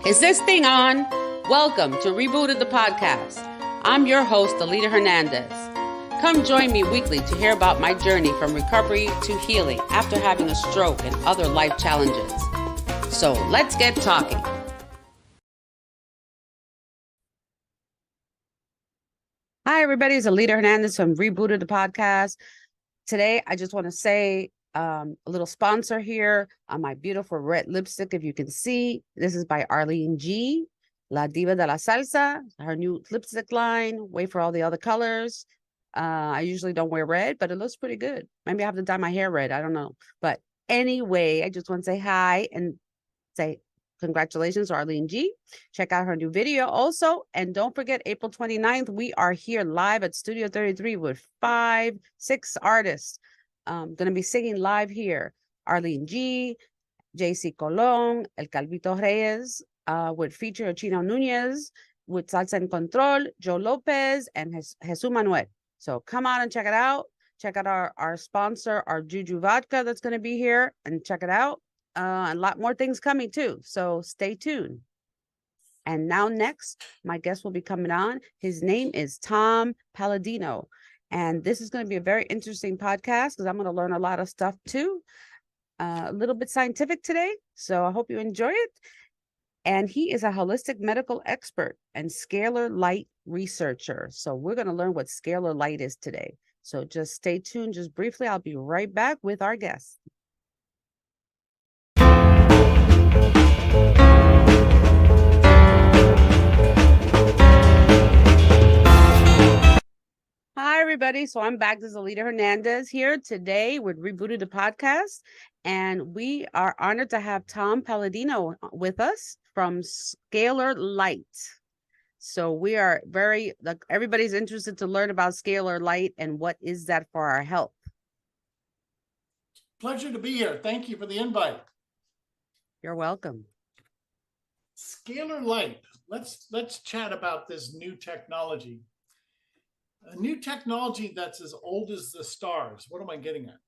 Is this thing on? Welcome to Rebooted the Podcast. I'm your host, Alita Hernandez. Come join me weekly to hear about my journey from recovery to healing after having a stroke and other life challenges. So let's get talking. Hi, everybody. It's Alita Hernandez from Rebooted the Podcast. Today, I just want to say a little sponsor here on my beautiful red lipstick. If you can see, this is by Arlene G, La Diva de la Salsa, her new lipstick line. Wait for all the other colors. I usually don't wear red, but it looks pretty good. Maybe I have to dye my hair red. I don't know. But anyway, I just want to say hi and say congratulations, Arlene G. Check out her new video also. And don't forget, April 29th, we are here live at Studio 33 with 6 artists. Going to be singing live here. Arlene G, JC Colon, El Calvito Reyes, with feature Chino Nunez, with Salsa en Control, Joe Lopez, and Jesus Manuel. So come on and check it out. Check out our sponsor, our Juju Vodka that's going to be here, and check it out. A lot more things coming too. So stay tuned. And now next, my guest will be coming on. His name is Tom Paladino. And this is going to be a very interesting podcast because I'm going to learn a lot of stuff too. A little bit scientific today. So I hope you enjoy it. And he is a holistic medical expert and scalar light researcher. So we're going to learn what scalar light is today. So just stay tuned. Just briefly, I'll be right back with our guest. Hi, everybody. So I'm back. This is Alita Hernandez here today with Rebooted the Podcast. And we are honored to have Tom Paladino with us from Scalar Light. So we are everybody's interested to learn about Scalar Light and what is that for our health. Pleasure to be here. Thank you for the invite. You're welcome. Scalar Light. Let's chat about this new technology. A new technology that's as old as the stars. What am I getting at?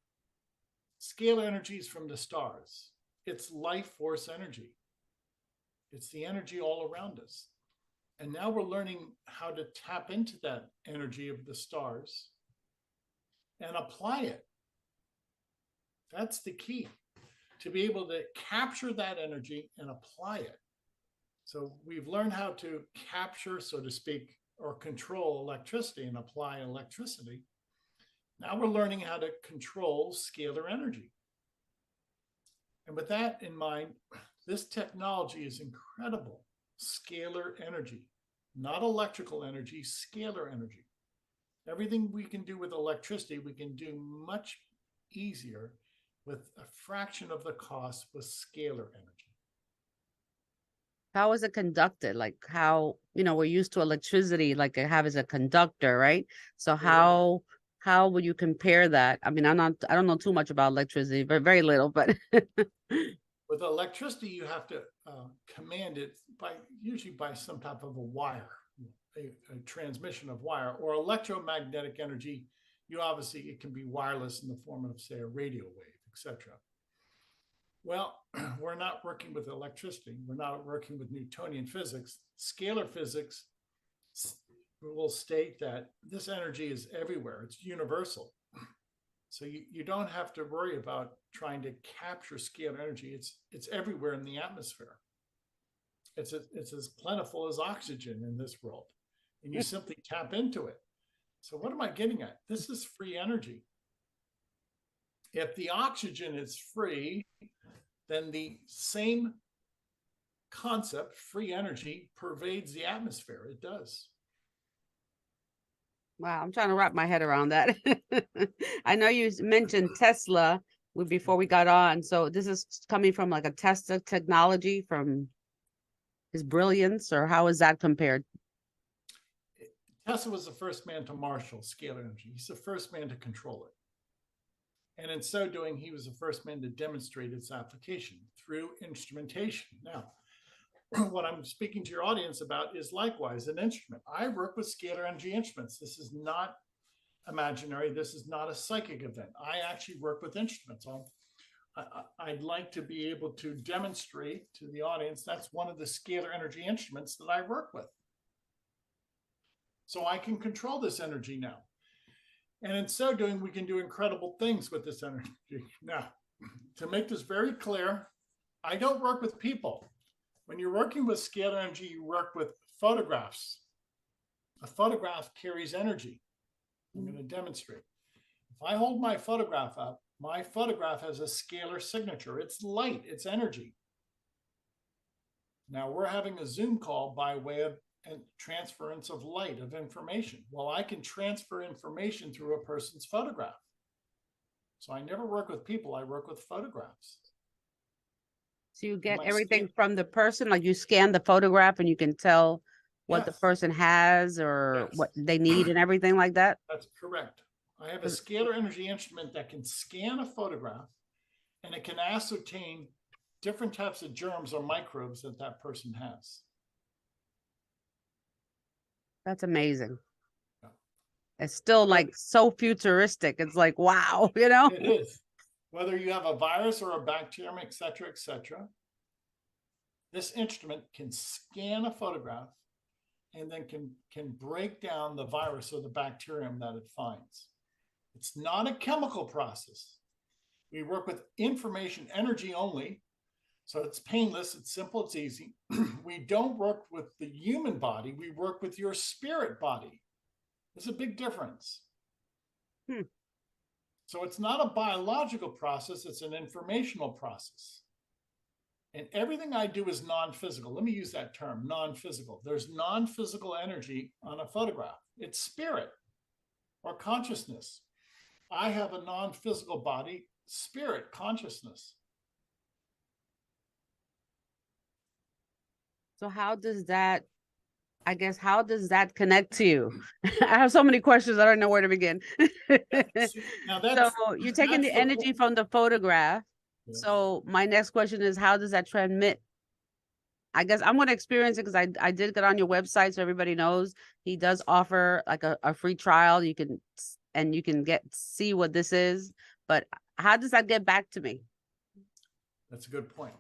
Scalar energy is from the stars. It's life force energy. It's the energy all around us. And now we're learning how to tap into that energy of the stars and apply it. That's the key, to be able to capture that energy and apply it. So we've learned how to capture, so to speak, or control electricity and apply electricity. Now we're learning how to control scalar energy. And with that in mind, this technology is incredible. Scalar energy, not electrical energy, scalar energy. Everything we can do with electricity, we can do much easier with a fraction of the cost with scalar energy. How is it conducted? Like how, we're used to electricity, like I have as a conductor, right? So how would you compare that? I mean, I don't know too much about electricity, very little, but. With electricity, you have to command it usually by some type of a wire, a transmission of wire, or electromagnetic energy. It can be wireless in the form of, say, a radio wave, etc. Well, we're not working with electricity. We're not working with Newtonian physics. Scalar physics will state that this energy is everywhere. It's universal. So you don't have to worry about trying to capture scalar energy. It's everywhere in the atmosphere. It's as plentiful as oxygen in this world. And you simply tap into it. So what am I getting at? This is free energy. If the oxygen is free, then the same concept, free energy, pervades the atmosphere. It does. Wow, I'm trying to wrap my head around that. I know you mentioned Tesla before we got on. So this is coming from like a Tesla technology from his brilliance, or how is that compared? Tesla was the first man to marshal scalar energy. He's the first man to control it. And in so doing, he was the first man to demonstrate its application through instrumentation. Now, what I'm speaking to your audience about is likewise an instrument. I work with scalar energy instruments. This is not imaginary. This is not a psychic event. I actually work with instruments. I'd like to be able to demonstrate to the audience that's one of the scalar energy instruments that I work with. So I can control this energy now. And in so doing, we can do incredible things with this energy. Now, to make this very clear, I don't work with people. When you're working with scalar energy, you work with photographs. A photograph carries energy. I'm going to demonstrate. If I hold my photograph up, my photograph has a scalar signature. It's light, it's energy. Now we're having a Zoom call by way of transference of light, of information. Well, I can transfer information through a person's photograph. So I never work with people, I work with photographs. So you get everything from the person, like you scan the photograph and you can tell what the person has or what they need and everything like that? That's correct. I have a scalar energy instrument that can scan a photograph and it can ascertain different types of germs or microbes that that person has. That's amazing. Yeah. It's still like so futuristic. It's like, wow, you know? It is. Whether you have a virus or a bacterium, et cetera, this instrument can scan a photograph and then can break down the virus or the bacterium that it finds. It's not a chemical process. We work with information energy only. So it's painless, it's simple, it's easy. We don't work with the human body, we work with your spirit body. There's a big difference. So it's not a biological process, it's an informational process. And everything I do is non-physical. Let me use that term, non-physical. There's non-physical energy on a photograph. It's spirit or consciousness. I have a non-physical body, spirit, consciousness. So how does that, I guess, how does that connect to you? I have so many questions. I don't know where to begin. Now so you're taking the energy from the photograph. Yes. So my next question is, how does that transmit? I guess I'm going to experience it because I did get on your website, so everybody knows he does offer like a free trial. You can see what this is, but how does that get back to me? That's a good point.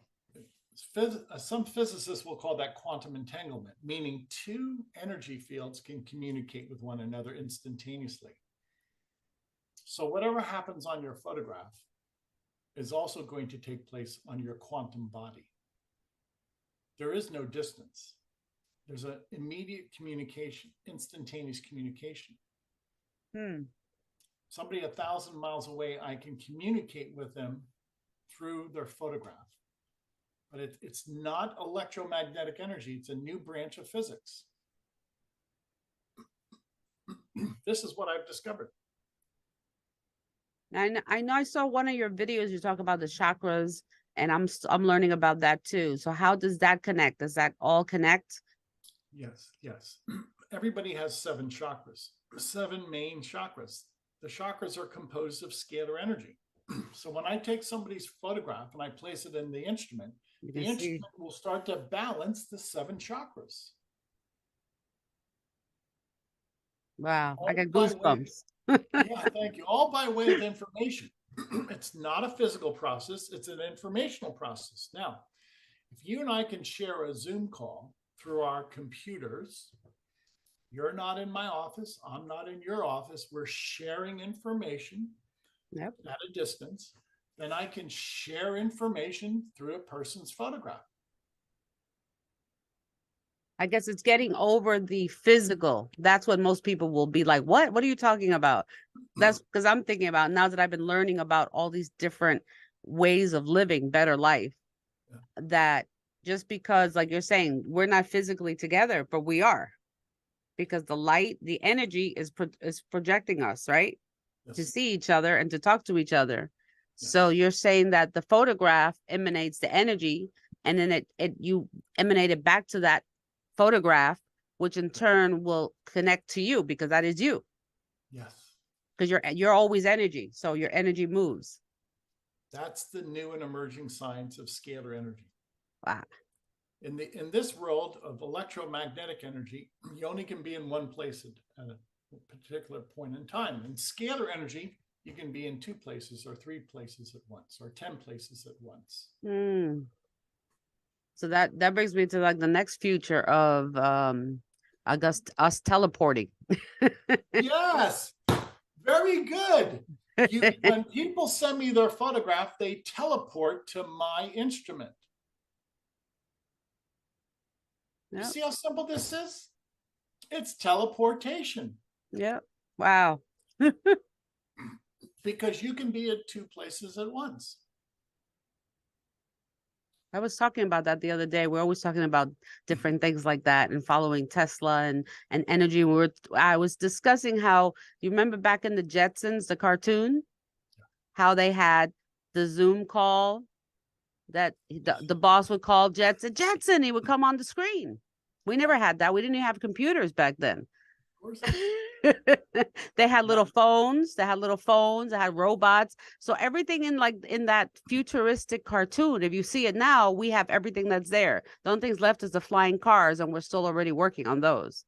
Some physicists will call that quantum entanglement, meaning two energy fields can communicate with one another instantaneously. So whatever happens on your photograph is also going to take place on your quantum body. There is no distance. There's an immediate communication, instantaneous communication. Somebody 1,000 miles away, I can communicate with them through their photograph. But it's not electromagnetic energy. It's a new branch of physics. This is what I've discovered. I know I saw one of your videos, you talk about the chakras, and I'm learning about that too. So how does that connect? Does that all connect? Yes. Everybody has 7 chakras, 7 main chakras. The chakras are composed of scalar energy. So when I take somebody's photograph and I place it in the instrument will start to balance the 7 chakras. Wow, I got goosebumps. Yeah, thank you. All by way of information. It's not a physical process, it's an informational process. Now, if you and I can share a Zoom call through our computers, you're not in my office, I'm not in your office, we're sharing information at a distance, then I can share information through a person's photograph. I guess it's getting over the physical. That's what most people will be like, what are you talking about? That's because I'm thinking about, now that I've been learning about all these different ways of living better life, that just because, like you're saying, we're not physically together, but we are, because the light, the energy is projecting us, right? To see each other and to talk to each other. So you're saying that the photograph emanates the energy, and then you emanate it back to that photograph, which in turn will connect to you, because that is you. Yes. Because you're always energy, so your energy moves. That's the new and emerging science of scalar energy. Wow. In this world of electromagnetic energy, you only can be in one place at a particular point in time. In scalar energy, you can be in 2 places or 3 places at once or 10 places at once. So that brings me to like the next future of I guess us teleporting. Yes, very good. When people send me their photograph, they teleport to my instrument. You Yep. see how simple this is? It's teleportation. Yep. Wow. Because you can be at 2 places at once. I was talking about that the other day. We're always talking about different things like that and following Tesla and energy. I was discussing how you remember back in the Jetsons, the cartoon, how they had the Zoom call that the boss would call Jetson, he would come on the screen. We never had that. We didn't even have computers back then. Of course. They had little phones, they had robots. So everything in that futuristic cartoon, if you see it now, we have everything that's there. The only things left is the flying cars, and we're still already working on those.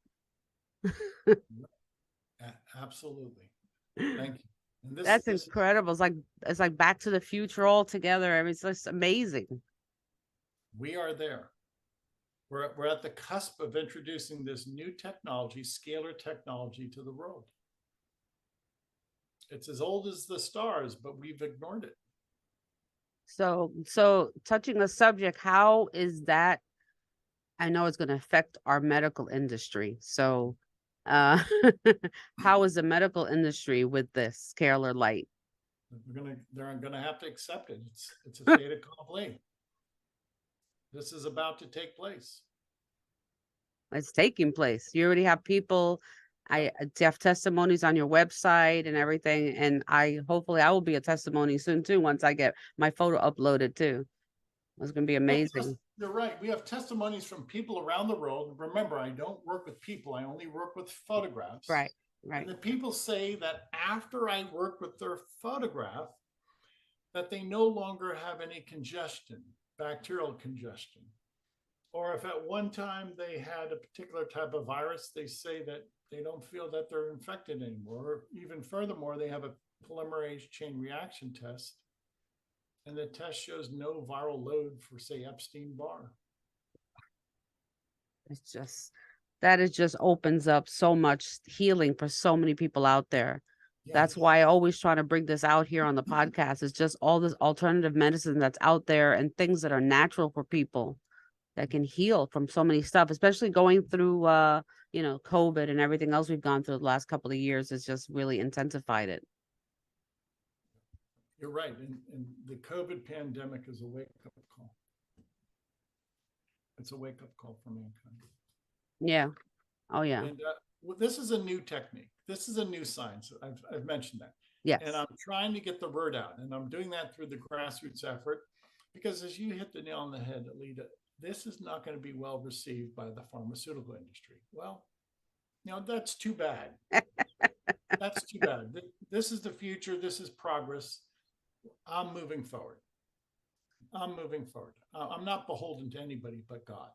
Absolutely. Thank you. And That's incredible. It's like Back to the Future all together. I mean, it's just amazing. We are there. We're at the cusp of introducing this new technology, scalar technology, to the world. It's as old as the stars, but we've ignored it. So touching the subject, how is that? I know it's going to affect our medical industry. So, uh, how is the medical industry with this Scalar Light? They're gonna have to accept it. It's a fait accompli. This is about to take place. It's taking place. You already have people. I have testimonies on your website and everything, and hopefully I will be a testimony soon too once I get my photo uploaded too. It's going to be amazing. You're right. We have testimonies from people around the world. Remember, I don't work with people. I only work with photographs. Right. And the people say that after I work with their photograph, that they no longer have any congestion, bacterial congestion. Or if at one time they had a particular type of virus, they say that they don't feel that they're infected anymore. Or even furthermore, they have a polymerase chain reaction test, and the test shows no viral load for, say, Epstein-Barr. It's just opens up so much healing for so many people out there. Yes. That's why I always try to bring this out here on the podcast. It's just all this alternative medicine that's out there and things that are natural for people that can heal from so many stuff, especially going through COVID and everything else we've gone through the last couple of years has just really intensified it. You're right. And the COVID pandemic is a wake-up call. It's a wake-up call for mankind. Yeah. Oh, yeah. And well, this is a new technique. This is a new science. I've mentioned that. Yes. And I'm trying to get the word out. And I'm doing that through the grassroots effort. Because as you hit the nail on the head, Alita, this is not going to be well received by the pharmaceutical industry. Well, that's too bad. That's too bad. This is the future. This is progress. I'm moving forward. I'm moving forward. I'm not beholden to anybody but God.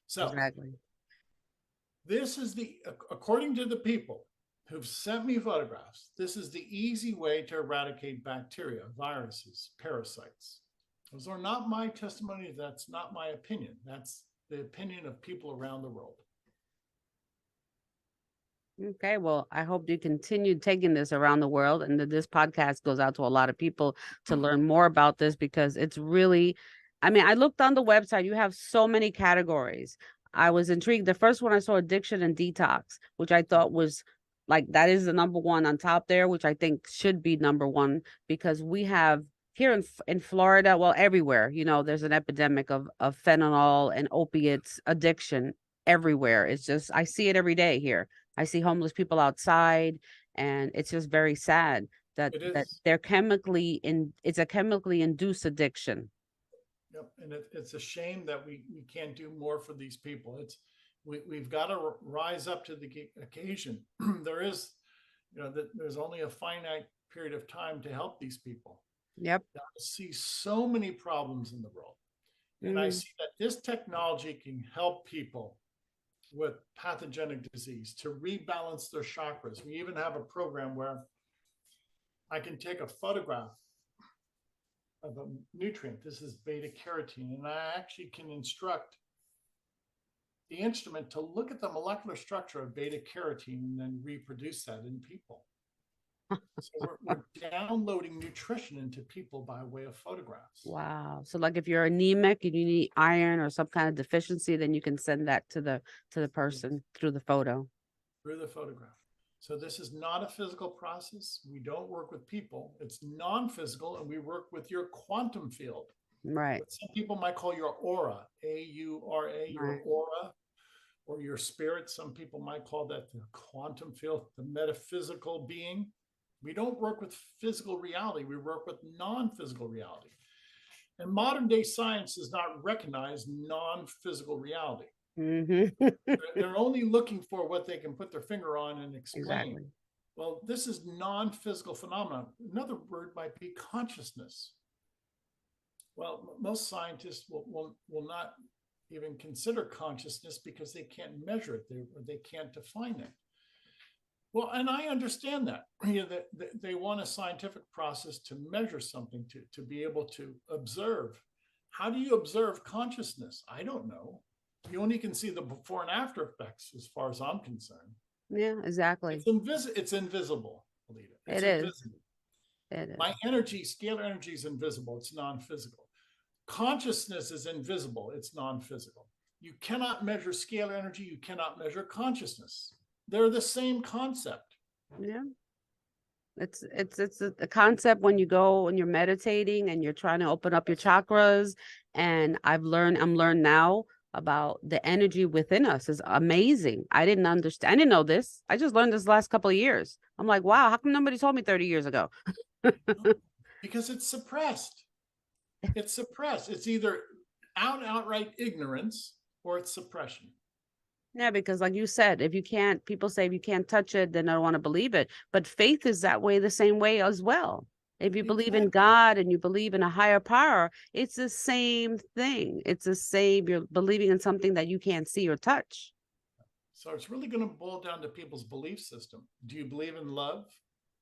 So exactly. This is according to the people who've sent me photographs, this is the easy way to eradicate bacteria, viruses, parasites. Those are not my testimony. That's not my opinion. That's the opinion of people around the world. Okay, well, I hope you continue taking this around the world and that this podcast goes out to a lot of people to learn more about this because it's really, I mean, I looked on the website, you have so many categories. I was intrigued. The first one I saw addiction and detox, which I thought was like, that is the number one on top there, which I think should be number one because we have here in Florida, well, everywhere, there's an epidemic of fentanyl and opiates addiction everywhere. It's just, I see it every day here. I see homeless people outside, and it's just very sad that they're it's a chemically induced addiction. Yep, and it's a shame that we can't do more for these people. We've got to rise up to the occasion. There's only a finite period of time to help these people. Yep. I see so many problems in the world, and I see that this technology can help people with pathogenic disease to rebalance their chakras. We even have a program where I can take a photograph of a nutrient. This is beta carotene, and I actually can instruct the instrument to look at the molecular structure of beta carotene and then reproduce that in people. So we're downloading nutrition into people by way of photographs. Wow. So like if you're anemic and you need iron or some kind of deficiency, then you can send that to the person through the photo. Through the photograph. So this is not a physical process. We don't work with people. It's non-physical, and we work with your quantum field. Right. What some people might call your aura, A-U-R-A, your Right. aura, or your spirit. Some people might call that the quantum field, the metaphysical being. We don't work with physical reality. We work with non-physical reality. And modern day science does not recognize non-physical reality. Mm-hmm. They're only looking for what they can put their finger on and explain. Exactly. Well, this is non-physical phenomenon. Another word might be consciousness. Well, most scientists will not even consider consciousness because they can't measure it, they can't define it. Well, and I understand that. You know, they want a scientific process to measure something, to be able to observe. How do you observe consciousness? I don't know. You only can see the before and after effects, as far as I'm concerned. Yeah, exactly. It's invisible, Alita. It's It is. invisible. It is. My energy, scalar energy, is invisible. It's non-physical. Consciousness is invisible. It's non-physical. You cannot measure scalar energy. You cannot measure consciousness. They're the same concept. Yeah. It's a concept when you go and you're meditating and you're trying to open up your chakras. And I'm learned now about the energy within us is amazing. I didn't understand. I didn't know this. I just learned this last couple of years. I'm like, wow, how come nobody told me 30 years ago? Because it's suppressed. It's suppressed. It's either outright ignorance or it's suppression. Yeah, because like you said, people say if you can't touch it, then I don't want to believe it. But faith is that way, the same way as well. If you believe in God and you believe in a higher power, it's the same thing. It's the same. You're believing in something that you can't see or touch. So it's really going to boil down to people's belief system. Do you believe in love?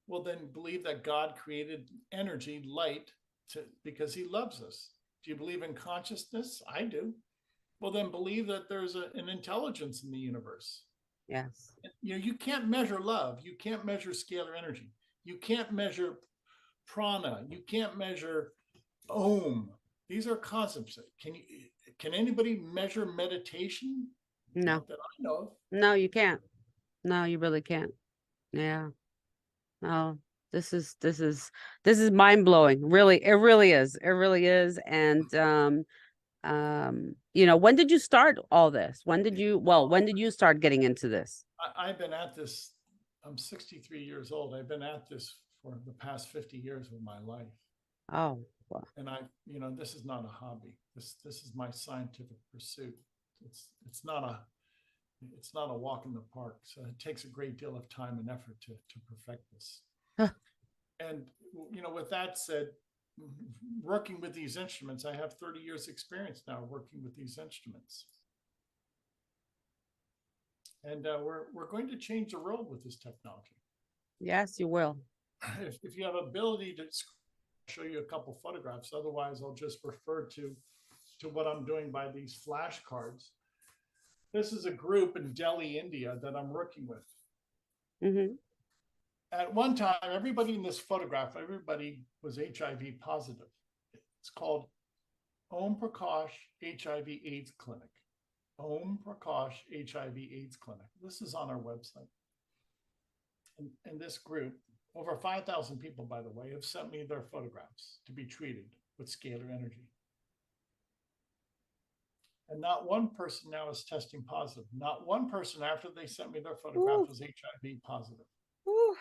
Well, then believe that God created energy, light, because he loves us. Do you believe in consciousness? I do. Well, then believe that there's an intelligence in the universe. Yes. You know, you can't measure love. You can't measure scalar energy. You can't measure prana. You can't measure Om. These are concepts. Can anybody measure meditation? No. Not that I know of. No, you can't. No, you really can't. Yeah. No, this is mind blowing. Really, it really is. It really is. And when did you start all this? When did you start getting into this? I've been at this. I'm 63 years old. I've been at this for the past 50 years of my life. Oh, wow. And this is not a hobby. This is my scientific pursuit. It's not a walk in the park. So it takes a great deal of time and effort to perfect this. And with that said, working with these instruments, I have 30 years experience now working with these instruments. And we're going to change the world with this technology. Yes, you will. If you have ability to show you a couple photographs, otherwise I'll just refer to what I'm doing by these flashcards. This is a group in Delhi, India that I'm working with. Mm-hmm. At one time, everybody in this photograph, everybody was HIV positive. It's called Om Prakash HIV/AIDS Clinic. Om Prakash HIV/AIDS Clinic. This is on our website. And this group, over 5,000 people, by the way, have sent me their photographs to be treated with scalar energy. And not one person now is testing positive. Not one person after they sent me their photograph was HIV positive. Ooh.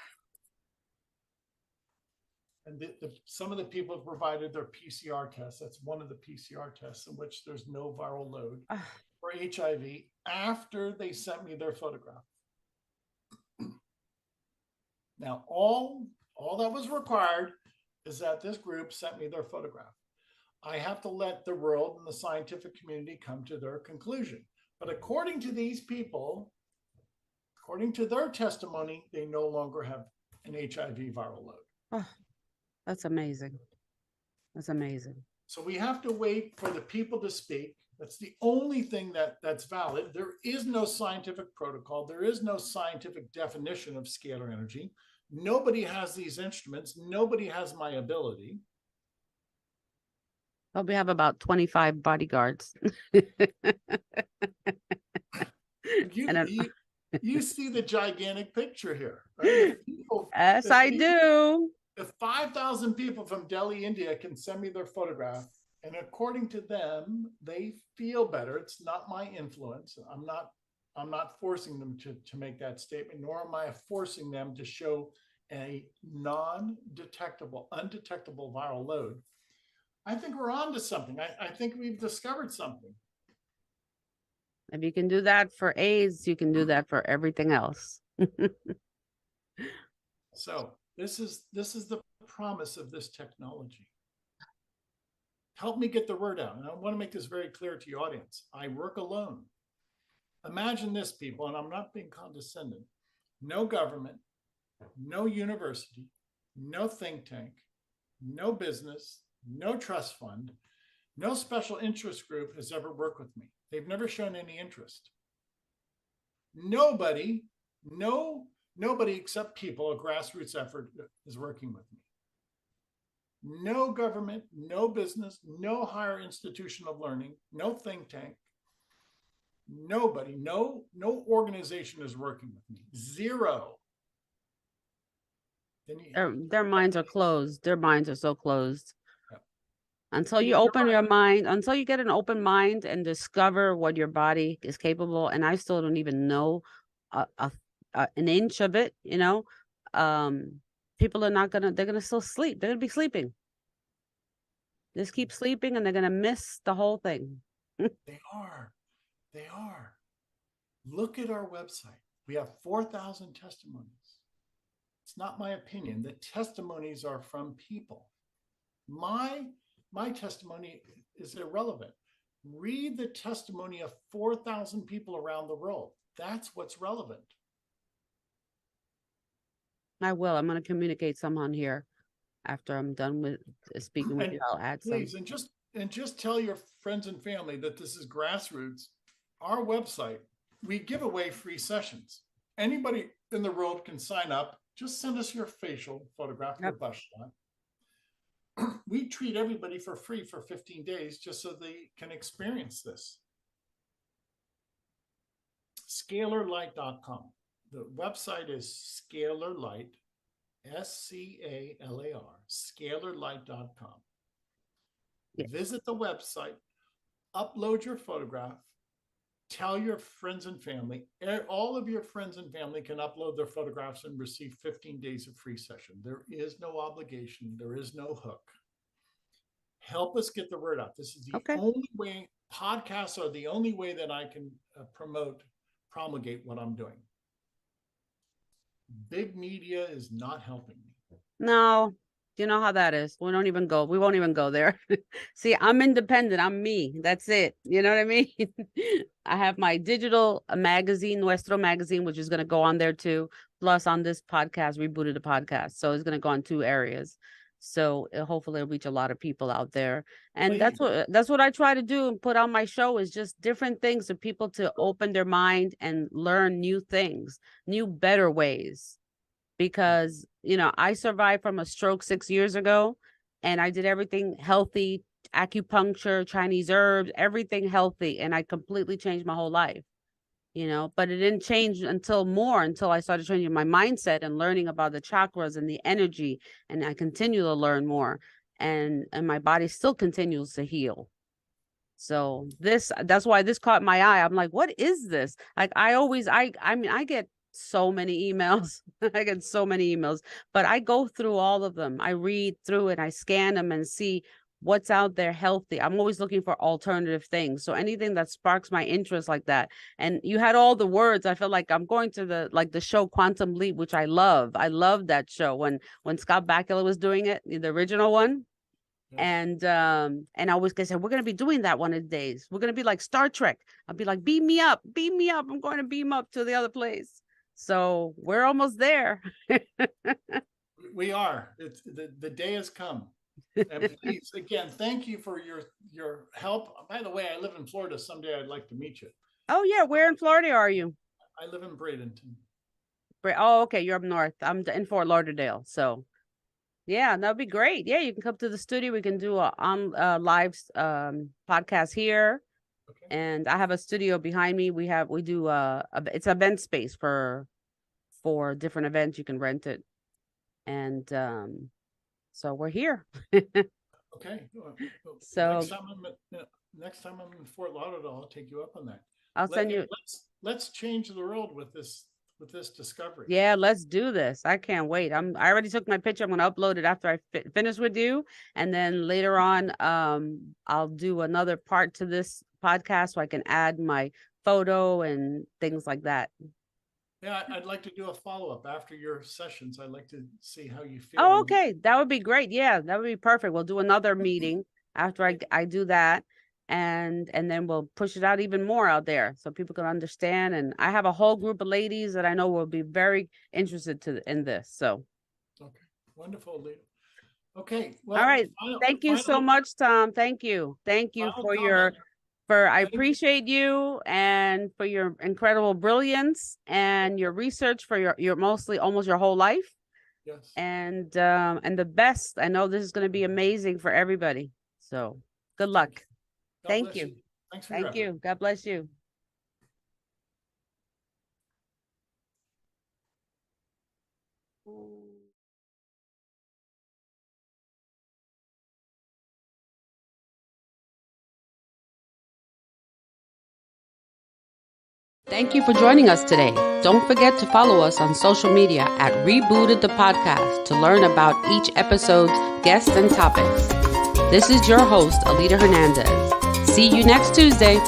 And some of the people have provided their PCR tests. That's one of the PCR tests in which there's no viral load for HIV after they sent me their photograph. Now, all that was required is that this group sent me their photograph. I have to let the world and the scientific community come to their conclusion. But according to these people, according to their testimony, they no longer have an HIV viral load. Oh, that's amazing. That's amazing. So we have to wait for the people to speak. That's the only thing that's valid. There is no scientific protocol. There is no scientific definition of scalar energy. Nobody has these instruments. Nobody has my ability. Well, we have about 25 bodyguards. You, And then, you, you see the gigantic picture here, right? If people, yes, I do. if 5,000 people from Delhi, India can send me their photograph, and according to them, they feel better. It's not my influence. I'm not forcing them to make that statement, nor am I forcing them to show a non-detectable, undetectable viral load. I think we're on to something. I think we've discovered something. If you can do that for AIDS, you can do that for everything else. So this is the promise of this technology. Help me get the word out. And I want to make this very clear to your audience. I work alone. Imagine this, people, and I'm not being condescending. No government, no university, no think tank, no business, no trust fund, no special interest group has ever worked with me. They've never shown any interest. Nobody except people, a grassroots effort, is working with me. No government, no business, no higher institution of learning, no think tank, nobody, no organization is working with me. Zero. Their minds are closed. Their minds are so closed. Yeah. Until you open your mind, until you get an open mind and discover what your body is capable, and I still don't even know an inch of it, people are not gonna, they're gonna still sleep. They're gonna be sleeping. Just keep sleeping and they're gonna miss the whole thing. They are. They are. Look at our website. We have 4,000 testimonies. It's not my opinion. The testimonies are from people. My testimony is irrelevant. Read the testimony of 4,000 people around the world. That's what's relevant. I will. I'm going to communicate some on here after I'm done with speaking with you. I'll add some. Please, and just tell your friends and family that this is grassroots. Our website, we give away free sessions. Anybody in the world can sign up. Just send us your facial photograph, your bust shot. We treat everybody for free for 15 days just so they can experience this. Scalarlight.com. The website is Scalar Light, SCALAR, scalarlight.com. Yeah. Visit the website, upload your photograph, tell your friends and family. All of your friends and family can upload their photographs and receive 15 days of free session. There is no obligation. There is no hook. Help us get the word out. This is the only way. Podcasts are the only way that I can promulgate what I'm doing. Big media is not helping me. No, you know how that is. We won't even go there. See, I'm independent. I'm me. That's it. You know what I mean? I have my digital magazine, Nuestro magazine, which is going to go on there too. Plus on this podcast, Rebooted the podcast. So it's going to go on 2 areas. So hopefully it'll reach a lot of people out there. And that's what I try to do and put on my show is just different things for people to open their mind and learn new things, new, better ways. Because, I survived from a stroke 6 years ago and I did everything healthy, acupuncture, Chinese herbs, everything healthy. And I completely changed my whole life, but it didn't change until I started changing my mindset and learning about the chakras and the energy. And I continue to learn more and my body still continues to heal. So that's why this caught my eye. I'm like, what is this? Like I get so many emails. I get so many emails, but I go through all of them. I read through it. I scan them and see what's out there healthy. I'm always looking for alternative things. So anything that sparks my interest like that. And you had all the words. I feel like I'm going to the show Quantum Leap, which I love. I love that show when Scott Bakula was doing it, the original one. And I always say, we're gonna be doing that one of the days. We're gonna be like Star Trek. I'll be like, beam me up. I'm going to beam up to the other place. So we're almost there. We are. It's the day has come. And please, again, thank you for your help. By the way, I live in Florida. Someday I'd like to meet you. Oh yeah, where in Florida are you? I live in Bradenton. Oh, okay, you're up north. I'm in Fort Lauderdale, so yeah, that'd be great. Yeah, you can come to the studio. We can do a on live podcast here, Okay. and I have a studio behind me. We do it's an event space for different events. You can rent it, and so we're here. Okay. So next time I'm in Fort Lauderdale, I'll take you up on that. I'll send you. Let's change the world with this discovery. Yeah, let's do this. I can't wait. I already took my picture. I'm going to upload it after I finish with you, and then later on, I'll do another part to this podcast so I can add my photo and things like that. Yeah, I'd like to do a follow-up after your sessions. I'd like to see how you feel. Oh, okay. That would be great. Yeah, that would be perfect. We'll do another meeting after I do that. And then we'll push it out even more out there so people can understand. And I have a whole group of ladies that I know will be very interested in this. So. Okay. Wonderful, Lita. Okay. Well, all right. Thank you so much, Tom. Thank you. Thank you for I appreciate you and for your incredible brilliance and your research for your mostly almost your whole life. Yes. And the best. I know this is going to be amazing for everybody. So good luck. Thank you. Thanks for Thank you. God bless you. Thank you for joining us today. Don't forget to follow us on social media at Rebooted the Podcast to learn about each episode's guests and topics. This is your host, Alita Hernandez. See you next Tuesday.